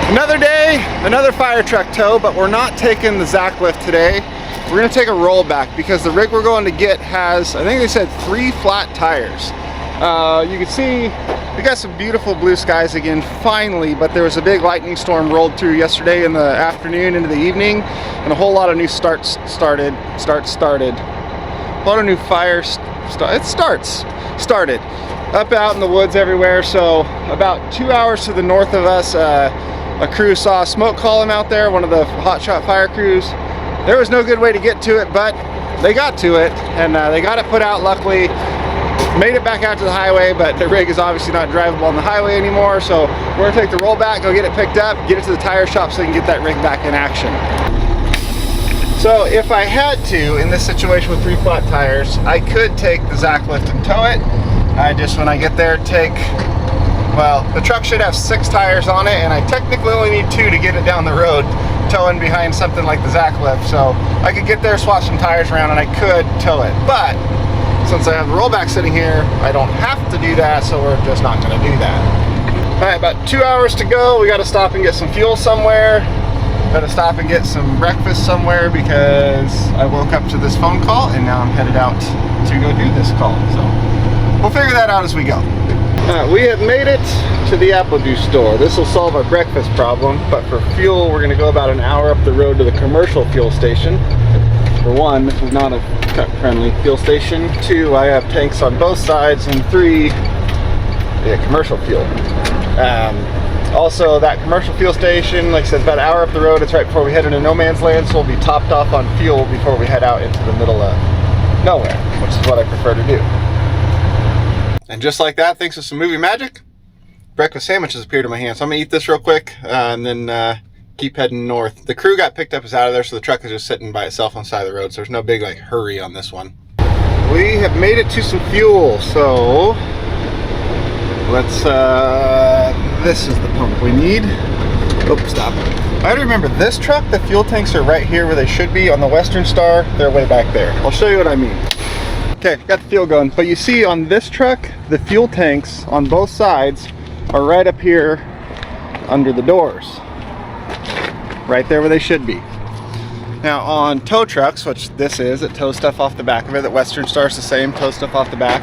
Another day, another fire truck tow, but we're not taking the Zacklift today. We're gonna take a rollback because the rig we're going to get has, I think they said 3 flat tires. You can see we got some beautiful blue skies again, finally, but there was a big lightning storm rolled through yesterday in the afternoon into the evening, and a whole lot of new started. A lot of new fires started up out in the woods everywhere. So about 2 hours to the north of us, a crew saw a smoke column out there, one of the hotshot fire crews. There was no good way to get to it, but they got to it, and they got it put out, luckily. Made it back out to the highway, but the rig is obviously not drivable on the highway anymore, so we're gonna take the rollback, go get it picked up, get it to the tire shop so we can get that rig back in action. So if I had to, in this situation with 3 flat tires, I could take the Zacklift and tow it. I just, when I get there, well, the truck should have 6 tires on it, and I technically only need 2 to get it down the road, towing behind something like the Zacklift. So I could get there, swap some tires around, and I could tow it. But since I have the rollback sitting here, I don't have to do that, so we're just not gonna do that. All right, about 2 hours to go. We gotta stop and get some fuel somewhere. Gotta stop and get some breakfast somewhere because I woke up to this phone call and now I'm headed out to go do this call. So we'll figure that out as we go. We have made it to the apple juice store. This will solve our breakfast problem, but for fuel, we're gonna go about an hour up the road to the commercial fuel station. For one, this is not a truck-friendly fuel station. 2, I have tanks on both sides, and 3, commercial fuel. Also, that commercial fuel station, like I said, about an hour up the road. It's right before we head into no man's land, so we'll be topped off on fuel before we head out into the middle of nowhere, which is what I prefer to do. And just like that, thanks to some movie magic, breakfast sandwiches appeared in my hand. So I'm gonna eat this real quick and then keep heading north. The crew got picked up, is out of there, so the truck is just sitting by itself on the side of the road, so there's no big like hurry on this one. We have made it to some fuel, so let's, this is the pump we need. Oh, stop. I gotta remember, this truck, the fuel tanks are right here where they should be. On the Western Star, they're way back there. I'll show you what I mean. Okay, got the fuel going. But you see on this truck, the fuel tanks on both sides are right up here under the doors. Right there where they should be. Now on tow trucks, which this is, it tows stuff off the back of it. The Western Star's the same, tows stuff off the back.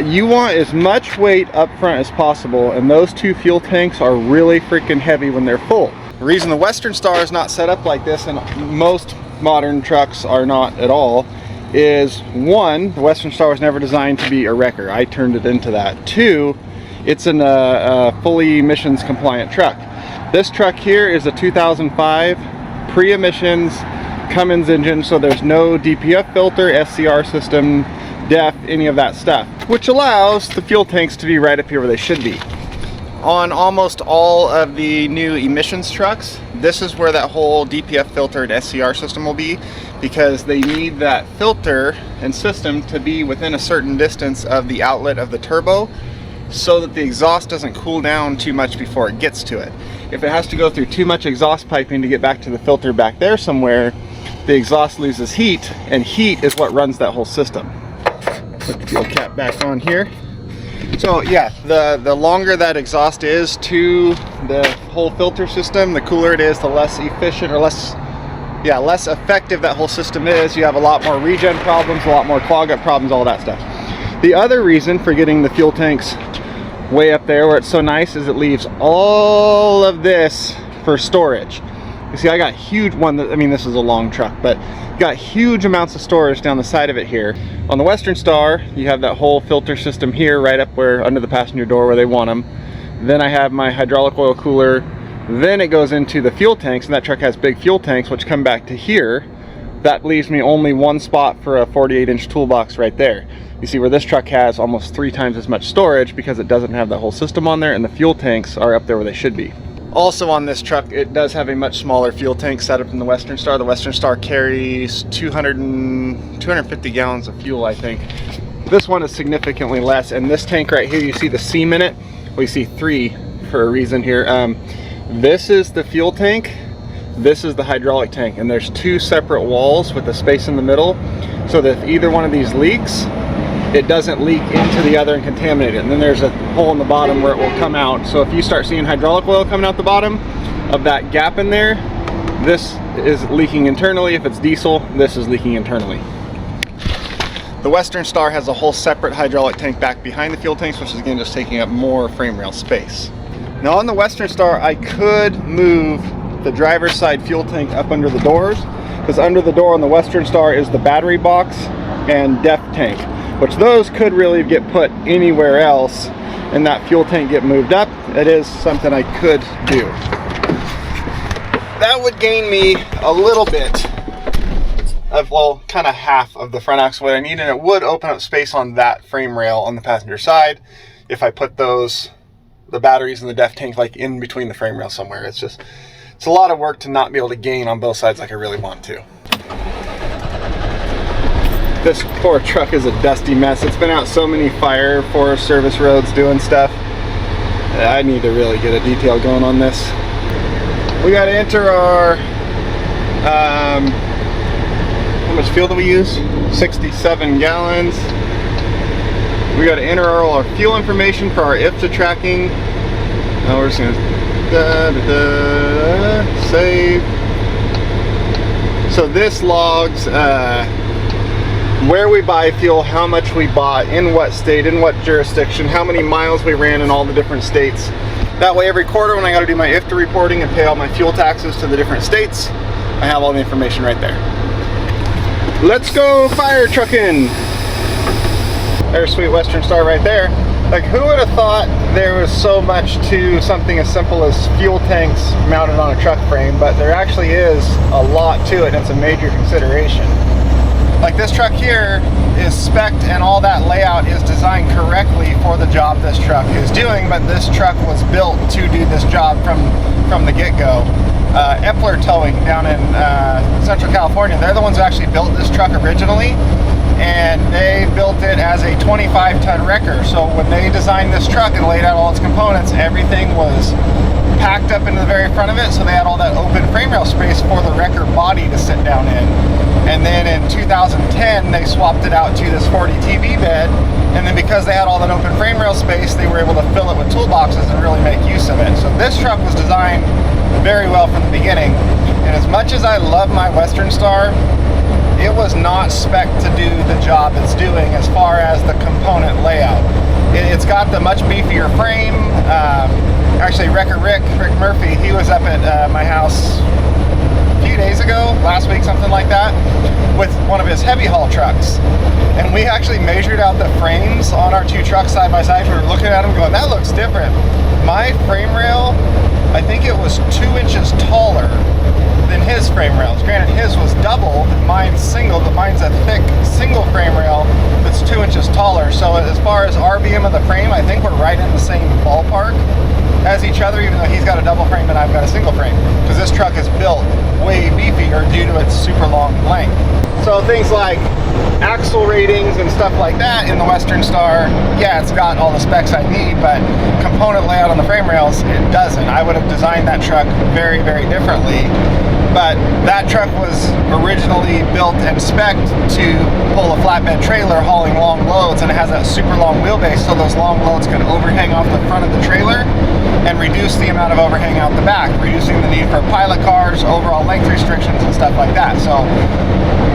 You want as much weight up front as possible, and those 2 fuel tanks are really freaking heavy when they're full. The reason the Western Star is not set up like this, and most modern trucks are not at all, is 1, the Western Star was never designed to be a wrecker. I turned it into that. 2, it's a fully emissions compliant truck. This truck here is a 2005 pre-emissions Cummins engine, so there's no DPF filter, SCR system, DEF, any of that stuff, which allows the fuel tanks to be right up here where they should be. On almost all of the new emissions trucks, this is where that whole DPF filter and SCR system will be, because they need that filter and system to be within a certain distance of the outlet of the turbo so that the exhaust doesn't cool down too much before it gets to it. If it has to go through too much exhaust piping to get back to the filter back there somewhere, the exhaust loses heat, and heat is what runs that whole system. Put the fuel cap back on here. So yeah, the longer that exhaust is to the whole filter system, the cooler it is, the less efficient or less effective that whole system is. You have a lot more regen problems, a lot more clog up problems, all that stuff. The other reason for getting the fuel tanks way up there where it's so nice is it leaves all of this for storage. You see, I got huge one, I mean, this is a long truck, but got huge amounts of storage down the side of it here. On the Western Star, you have that whole filter system here, right up where under the passenger door where they want them. Then I have my hydraulic oil cooler. Then it goes into the fuel tanks, and that truck has big fuel tanks, which come back to here. That leaves me only 1 spot for a 48-inch toolbox right there. You see where this truck has almost 3 times as much storage because it doesn't have that whole system on there, and the fuel tanks are up there where they should be. Also on this truck, it does have a much smaller fuel tank setup than the Western Star. The Western Star carries 250 gallons of fuel, I think. This one is significantly less, and this tank right here, you see the seam in it? Well, you see 3 for a reason here. This is the fuel tank, this is the hydraulic tank, and there's 2 separate walls with a space in the middle, so that if either one of these leaks, it doesn't leak into the other and contaminate it. And then there's a hole in the bottom where it will come out. So if you start seeing hydraulic oil coming out the bottom, of that gap in there, this is leaking internally. If it's diesel, this is leaking internally. The Western Star has a whole separate hydraulic tank back behind the fuel tanks, which is again just taking up more frame rail space. Now on the Western Star, I could move the driver's side fuel tank up under the doors, because under the door on the Western Star is the battery box and def tank, which those could really get put anywhere else and that fuel tank get moved up. It is something I could do. That would gain me a little bit of, well, kind of half of the front axle weight I need, and it would open up space on that frame rail on the passenger side if I put the batteries and the def tank like in between the frame rail somewhere. It's a lot of work to not be able to gain on both sides like I really want to. This poor truck is a dusty mess. It's been out so many fire forest service roads doing stuff. I need to really get a detail going on this. We got to enter our how much fuel do we use? 67 gallons. We got to enter all our fuel information for our IFTA tracking. Now we're just going to save. So this logs where we buy fuel, how much we bought, in what state, in what jurisdiction, how many miles we ran in all the different states. That way every quarter when I got to do my IFTA reporting and pay all my fuel taxes to the different states, I have all the information right there. Let's go fire trucking. There's sweet Western Star right there. Like, who would have thought there was so much to something as simple as fuel tanks mounted on a truck frame, but there actually is a lot to it, and it's a major consideration. Like, this truck here is spec'd and all that layout is designed correctly for the job this truck is doing, but this truck was built to do this job from the get-go. Epler Towing down in Central California, they're the ones who actually built this truck originally, and they built it as a 25-ton wrecker. So when they designed this truck and laid out all its components, everything was packed up into the very front of it, so they had all that open frame rail space for the wrecker body to sit down in. And then in 2010, they swapped it out to this 40 TV bed, and then because they had all that open frame rail space, they were able to fill it with toolboxes and really make use of it. So this truck was designed very well from the beginning, and as much as I love my Western Star, it was not spec'd to do the job it's doing as far as the component layout. It's got the much beefier frame. Actually, Rick Murphy, he was up at my house a few days ago, last week, something like that, with one of his heavy haul trucks. And we actually measured out the frames on our two trucks side by side. We were looking at them going, that looks different. My frame rail, I think it was 2 inches taller than his frame rails. Granted, his was double, mine's single, but mine's a thick single frame rail that's 2 inches taller. So as far as RBM of the frame, I think we're right in the same ballpark as each other, even though he's got a double frame and I've got a single frame, because this truck is built way beefier due to its super long length. So things like axle ratings and stuff like that in the Western Star, yeah, it's got all the specs I need, but component layout on the frame rails, it doesn't. I would have designed that truck very, very differently. But that truck was originally built and spec'd to pull a flatbed trailer hauling long loads, and it has that super long wheelbase, so those long loads can overhang off the front of the trailer and reduce the amount of overhang out the back, reducing the need for pilot cars, overall length restrictions, and stuff like that. So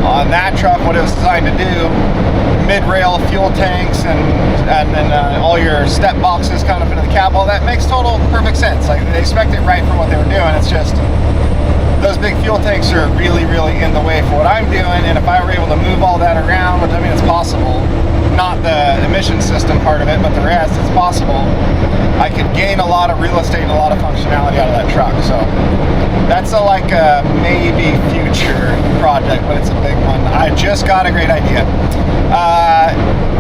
on that truck, what it was designed to do, mid-rail fuel tanks and then all your step boxes kind of into the cab, well, that makes total perfect sense. Like, they spec'd it right for what they were doing. It's just those big fuel tanks are really, really in the way for what I'm doing, and if I were able to move all that around, which I mean, it's possible, not the emission system part of it, but the rest, it's possible, I could gain a lot of real estate and a lot of functionality out of that truck. So that's like a maybe future project, but it's a big one. I just got a great idea.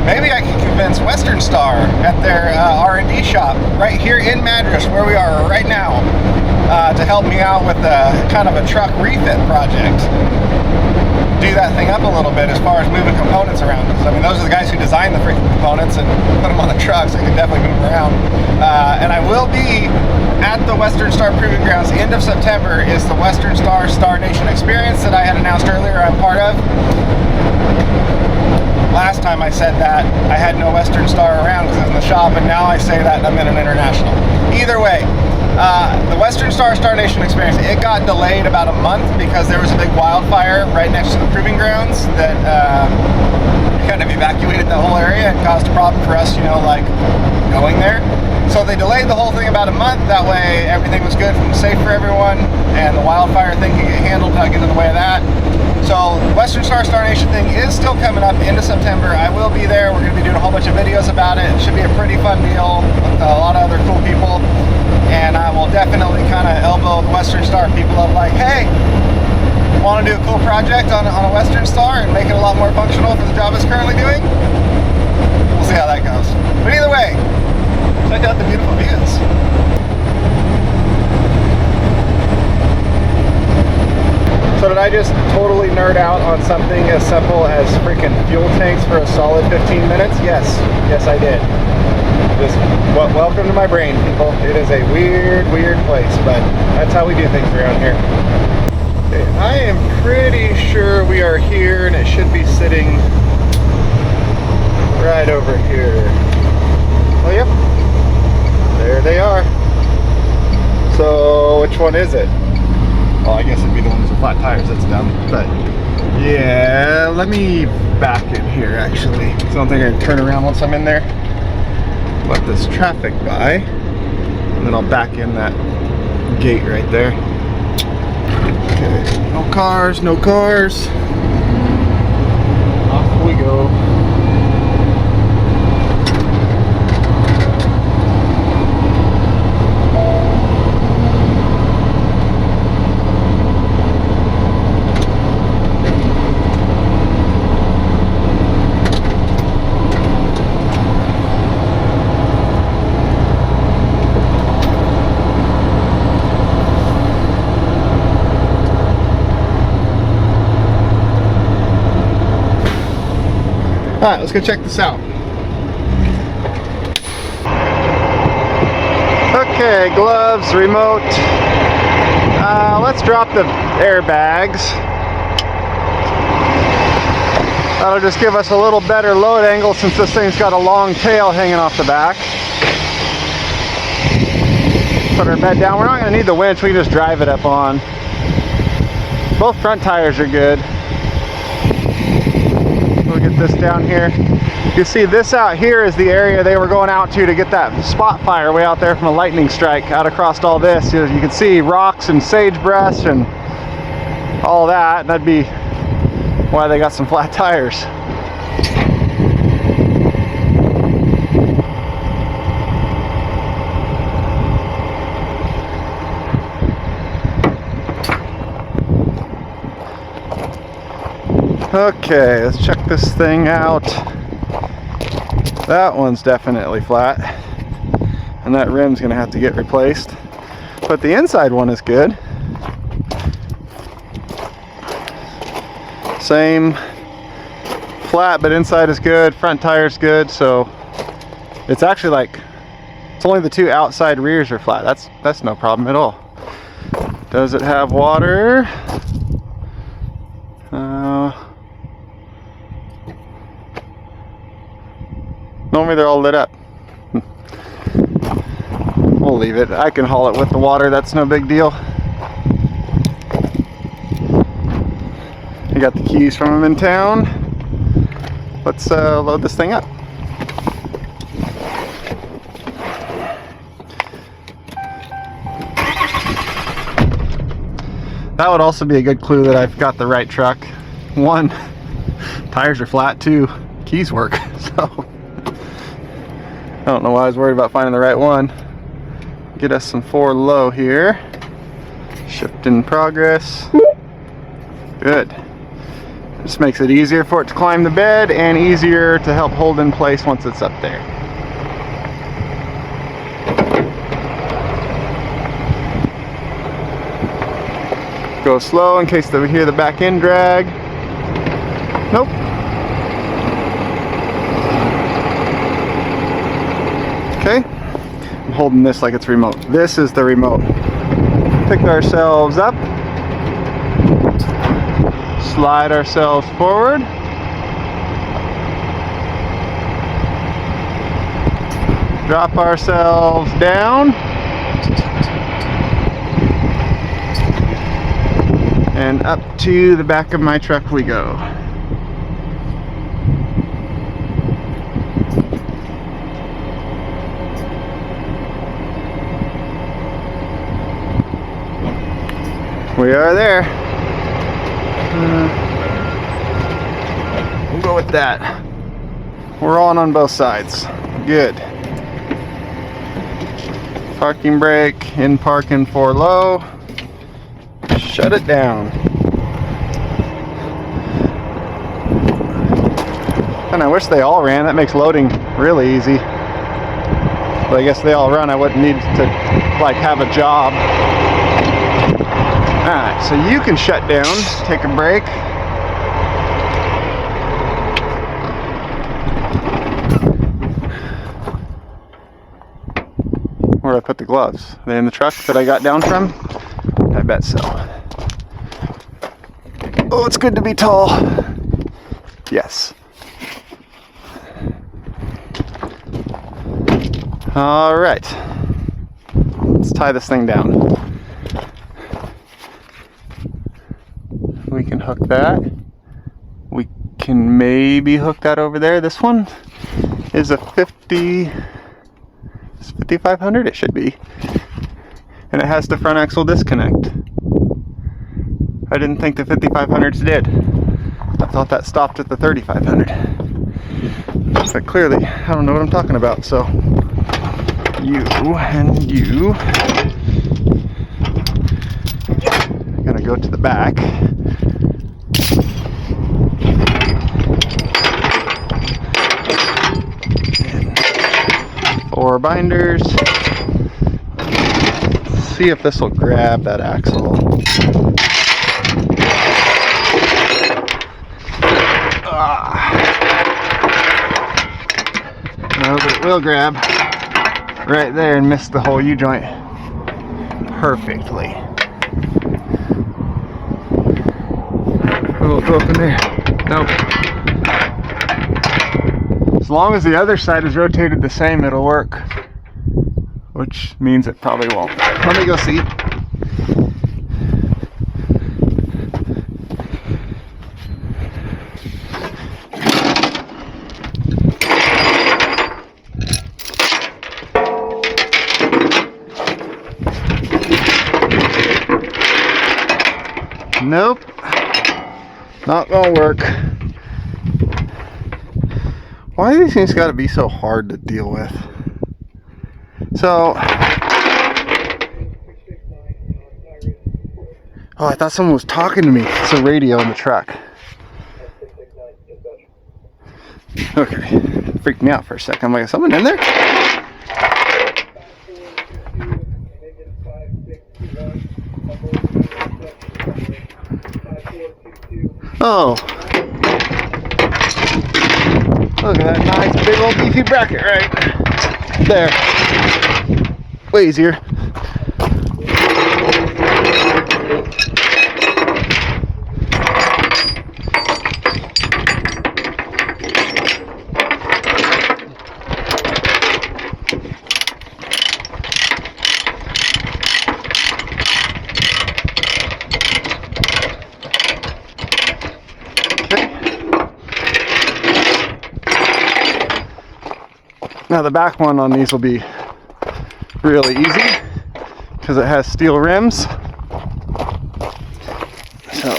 Maybe I can convince Western Star at their R&D shop right here in Madras, where we are right now, to help me out with kind of a truck refit project. Do that thing up a little bit as far as moving components around. I mean, those are the guys who designed the freaking components and put them on the trucks. They can definitely move them around. And I will be at the Western Star Proving Grounds. End of September is the Western Star Star Nation Experience that I had announced earlier I'm part of. Last time I said that, I had no Western Star around because it was in the shop, and now I say that and I'm in an international. Either way, The Western Star Nation experience, it got delayed about a month because there was a big wildfire right next to the proving grounds that kind of evacuated the whole area and caused a problem for us, you know, like going there. So they delayed the whole thing about a month. That way everything was good and safe for everyone, and the wildfire thing can get handled, not get in the way of that. So the Western Star Nation thing is still coming up into September. I will be there. We're going to be doing a whole bunch of videos about it. It should be a pretty fun deal with a lot of other cool people. And I will definitely kind of elbow the Western Star people up like, hey, want to do a cool project on a Western Star and make it a lot more functional for the job it's currently doing? We'll see how that goes. But either way, check out the beautiful views. So did I just totally nerd out on something as simple as freaking fuel tanks for a solid 15 minutes? Yes. Yes, I did. Just welcome to my brain, people. It is a weird, weird place, but that's how we do things around here. Okay, I am pretty sure we are here, and it should be sitting right over here. Oh, yep. There they are. So, which one is it? Well, I guess it'd be the ones with flat tires. That's dumb. But, yeah, let me back in here, actually. So I don't think I can turn around once I'm in there. Let this traffic by, and then I'll back in that gate right there. Okay, no cars, no cars. Off we go. Alright, let's go check this out. Okay, gloves, remote. Let's drop the airbags. That'll just give us a little better load angle since this thing's got a long tail hanging off the back. Put our bed down. We're not going to need the winch, we can just drive it up on. Both front tires are good. We'll get this down here. You see this out here is the area they were going out to get that spot fire way out there from a lightning strike out across all this. You can see rocks and sagebrush and all that, and that'd be why they got some flat tires. Okay, let's check this thing out. That one's definitely flat, and that rim's gonna have to get replaced. But the inside one is good. Same, flat, but inside is good. Front tire's good, so it's actually like, it's only the two outside rears are flat. That's no problem at all. Does it have water? Normally they're all lit up. We'll leave it. I can haul it with the water, that's no big deal. I got the keys from him in town. Let's load this thing up. That would also be a good clue that I've got the right truck. One, tires are flat. Two, keys work. So I don't know why I was worried about finding the right one. Get us some 4 low here. Shift in progress. Good. This makes it easier for it to climb the bed and easier to help hold in place once it's up there. Go slow in case we hear the back end drag. Nope. Okay, I'm holding this like it's remote. This is the remote. Pick ourselves up, slide ourselves forward, drop ourselves down, And up to the back of my truck we go. We are there. We'll go with that. We're on both sides. Good. Parking brake, in parking for low. Shut it down. And I wish they all ran. That makes loading really easy. But I guess they all run. I wouldn't need to like have a job. Alright, so you can shut down, take a break. Where did I put the gloves? Are they in the truck that I got down from? I bet so. Oh, it's good to be tall. Yes. Alright. Let's tie this thing down. We can hook that. We can maybe hook that over there. This one is a 5500, it should be. And it has the front axle disconnect. I didn't think the 5500s did. I thought that stopped at the 3500. But clearly, I don't know what I'm talking about, so you and you are gonna go to the back. 4 binders. Let's see if this will grab that axle. No, but it will grab right there and miss the whole U-joint perfectly. Will it go up in there? Nope. As long as the other side is rotated the same, it'll work. Which means it probably won't. Let me go see. Nope. Not gonna work. Why do these things gotta be so hard to deal with? So, oh, I thought someone was talking to me. It's a radio in the truck. Okay, freaked me out for a second. I'm like, is someone in there? Oh, look at that nice big old beefy bracket right there. Way easier. Now the back one on these will be really easy because it has steel rims. So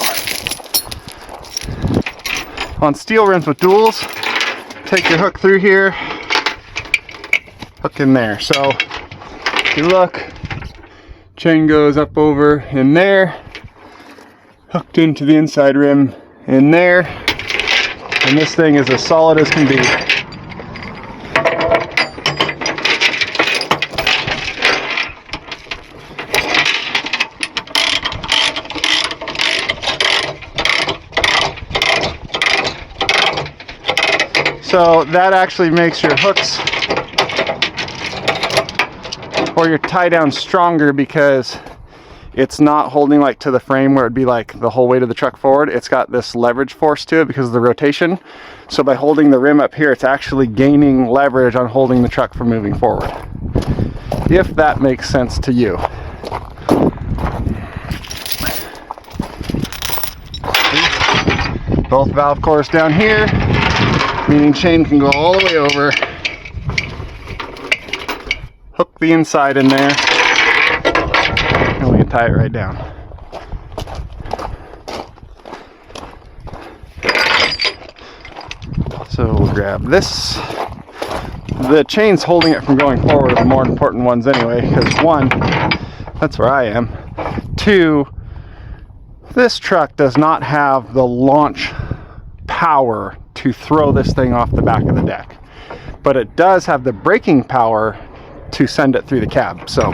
on steel rims with duals, take your hook through here, hook in there. So if you look, chain goes up over in there, hooked into the inside rim in there, and this thing is as solid as can be. So that actually makes your hooks or your tie down stronger because it's not holding like to the frame where it'd be like the whole weight of the truck forward. It's got this leverage force to it because of the rotation. So by holding the rim up here, it's actually gaining leverage on holding the truck from moving forward. If that makes sense to you. both valve cores down here, meaning chain can go all the way over. Hook the inside in there, and we can tie it right down. So we'll grab this. The chains holding it from going forward are the more important ones anyway, because one, that's where I am. Two, this truck does not have the launch power to throw this thing off the back of the deck, but it does have the braking power to send it through the cab. So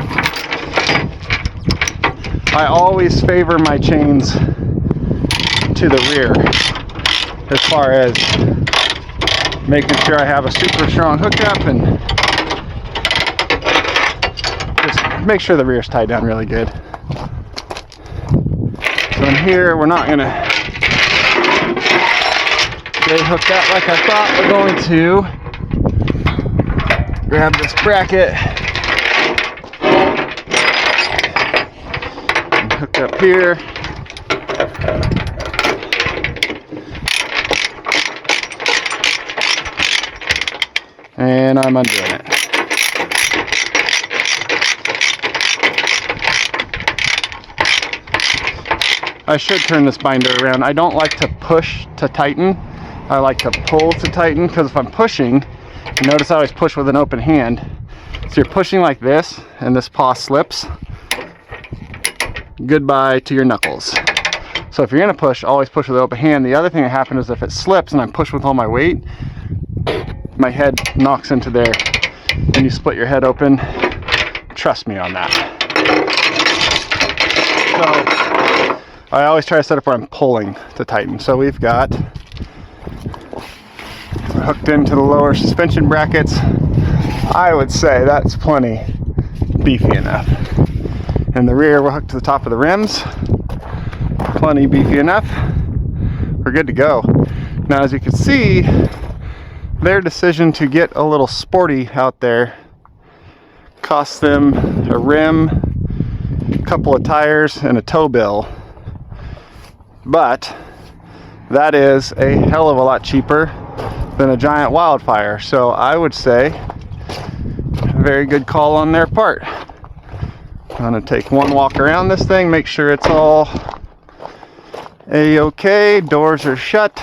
I always favor my chains to the rear as far as making sure I have a super strong hookup and just make sure the rear's tied down really good. So in here, we're not gonna stay hooked up like I thought we're going to. Grab this bracket and hook up here. And I'm undoing it. I should turn this binder around. I don't like to push to tighten. I like to pull to tighten, because if I'm pushing, you notice I always push with an open hand. So you're pushing like this, and this paw slips. Goodbye to your knuckles. So if you're gonna push, always push with an open hand. The other thing that happens is if it slips and I'm pushed with all my weight, my head knocks into there and you split your head open. Trust me on that. So I always try to set up where I'm pulling to tighten. So we've got, we're hooked into the lower suspension brackets. I would say that's plenty beefy enough. In the rear, we're hooked to the top of the rims. Plenty beefy enough. We're good to go. Now, as you can see, their decision to get a little sporty out there cost them a rim, a couple of tires, and a tow bill. But that is a hell of a lot cheaper than a giant wildfire. So I would say a very good call on their part. I'm gonna take one walk around this thing, make sure it's all a-okay, doors are shut.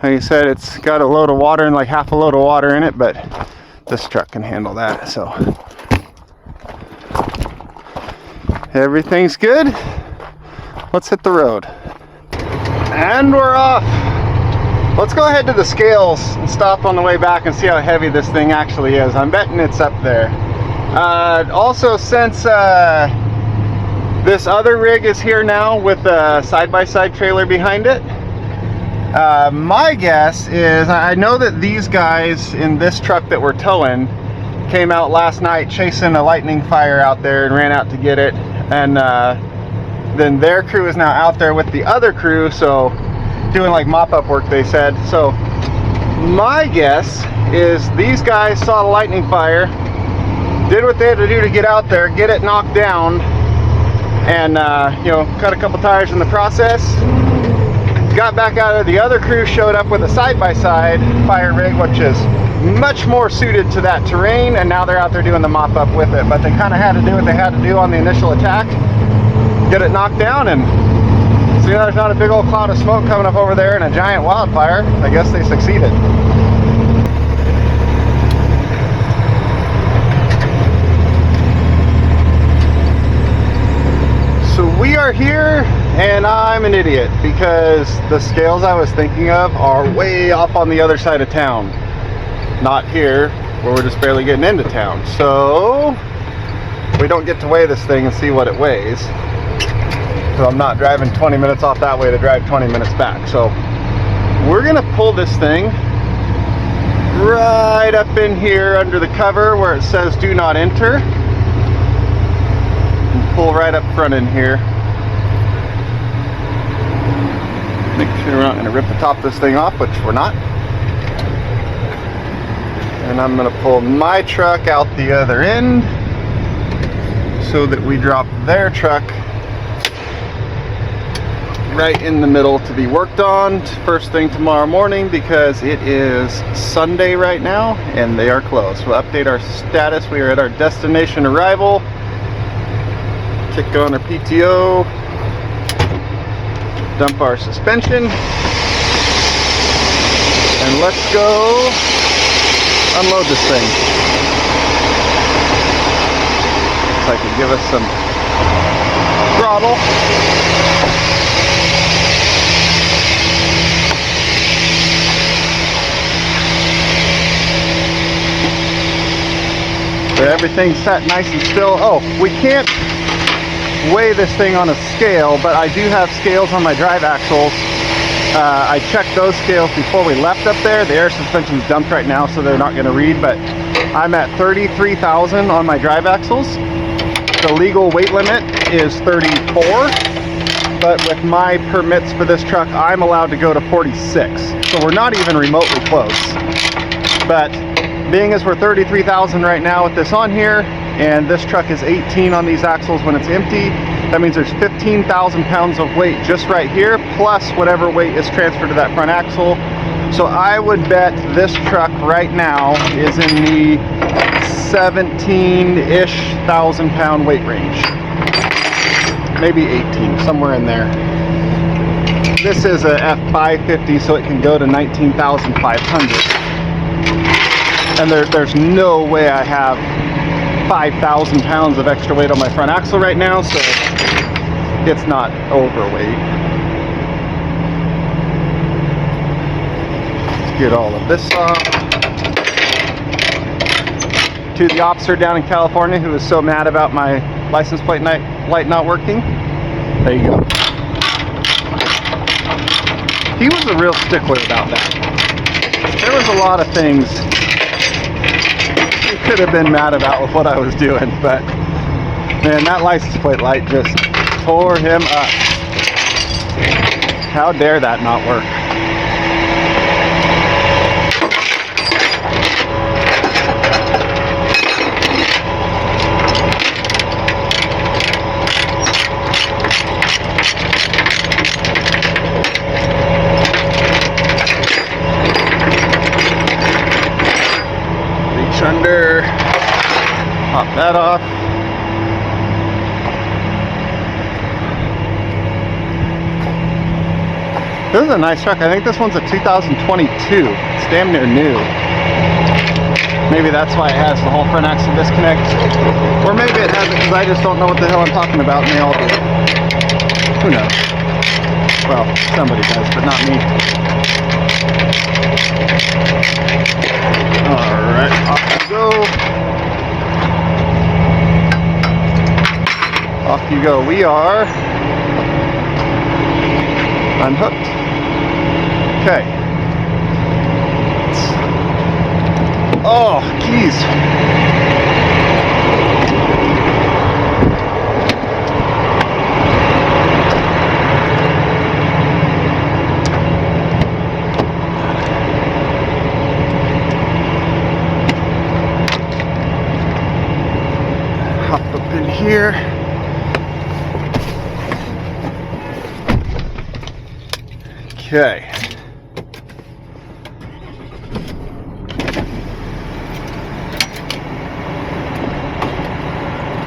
Like I said, it's got a load of water and like half a load of water in it, but this truck can handle that, so. Everything's good. Let's hit the road. And we're off. Let's go ahead to the scales and stop on the way back and see how heavy this thing actually is. I'm betting it's up there. Also, since this other rig is here now with a side-by-side trailer behind it, my guess is, I know that these guys in this truck that we're towing came out last night chasing a lightning fire out there and ran out to get it, and then their crew is now out there with the other crew, so doing like mop-up work, they said. So my guess is these guys saw the lightning fire, did what they had to do to get out there, get it knocked down, and you know, cut a couple tires in the process. Got back out of the other crew, showed up with a side-by-side fire rig, which is much more suited to that terrain, and now they're out there doing the mop-up with it. But they kind of had to do what they had to do on the initial attack, get it knocked down, and see, there's not a big old cloud of smoke coming up over there and a giant wildfire. I guess they succeeded. So we are here, and I'm an idiot because the scales I was thinking of are way off on the other side of town. Not here, where we're just barely getting into town. So we don't get to weigh this thing and see what it weighs. So I'm not driving 20 minutes off that way to drive 20 minutes back. So we're gonna pull this thing right up in here under the cover where it says do not enter. Pull right up front in here. Make sure we're not going to rip the top of this thing off, which we're not. And I'm going to pull my truck out the other end so that we drop their truck right in the middle to be worked on first thing tomorrow morning, because it is Sunday right now and they are closed. We'll update our status. We are at our destination arrival. Kick on our PTO, dump our suspension, and let's go unload this thing. So I can give us some throttle. So everything's set nice and still. Oh, we can't weigh this thing on a scale, but I do have scales on my drive axles. I checked those scales before we left up there. The air suspension's dumped right now, so they're not going to read, but I'm at 33,000 on my drive axles. The legal weight limit is 34, but with my permits for this truck, I'm allowed to go to 46. So we're not even remotely close. But being as we're 33,000 right now with this on here, and this truck is 18 on these axles when it's empty, that means there's 15,000 pounds of weight just right here, plus whatever weight is transferred to that front axle. So I would bet this truck right now is in the 17-ish thousand pound weight range. Maybe 18, somewhere in there. This is a F550, so it can go to 19,500. And there's no way I have 5,000 pounds of extra weight on my front axle right now, so it's not overweight. Let's get all of this off. To the officer down in California who was so mad about my license plate light not working, there you go. He was a real stickler about that. There was a lot of things he could have been mad about with what I was doing, but man, that license plate light just tore him up. How dare that not work? Reach under, pop that off. This is a nice truck. I think this one's a 2022. It's damn near new. Maybe that's why it has the whole front axle disconnect. Or maybe it hasn't because I just don't know what the hell I'm talking about and they all do. Who knows? Well, somebody does, but not me. Alright, off you go. Off you go. We are unhooked. Okay. Oh, keys. Hop up in here. Okay.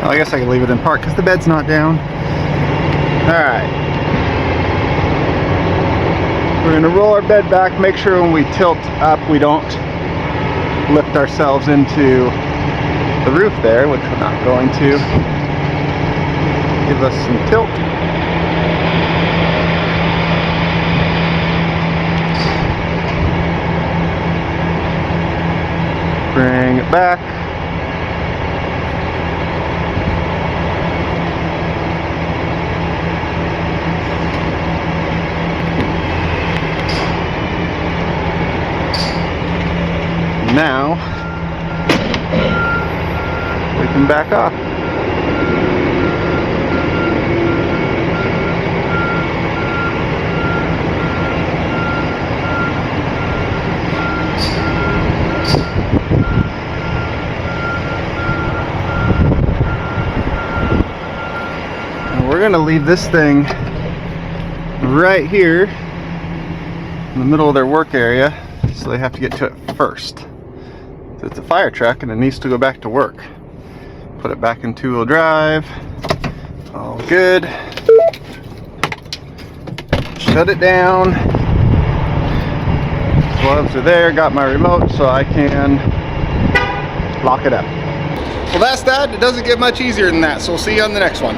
Well, I guess I can leave it in park because the bed's not down. Alright. We're going to roll our bed back, make sure when we tilt up we don't lift ourselves into the roof there, which we're not going to. Give us some tilt. Bring it back. Now we can back off. And we're going to leave this thing right here in the middle of their work area, so they have to get to it first. So it's a fire truck and it needs to go back to work. Put it back in two-wheel drive. All good. Shut it down. Gloves are there. Got my remote so I can lock it up. Well, that's that. It doesn't get much easier than that, so we'll see you on the next one.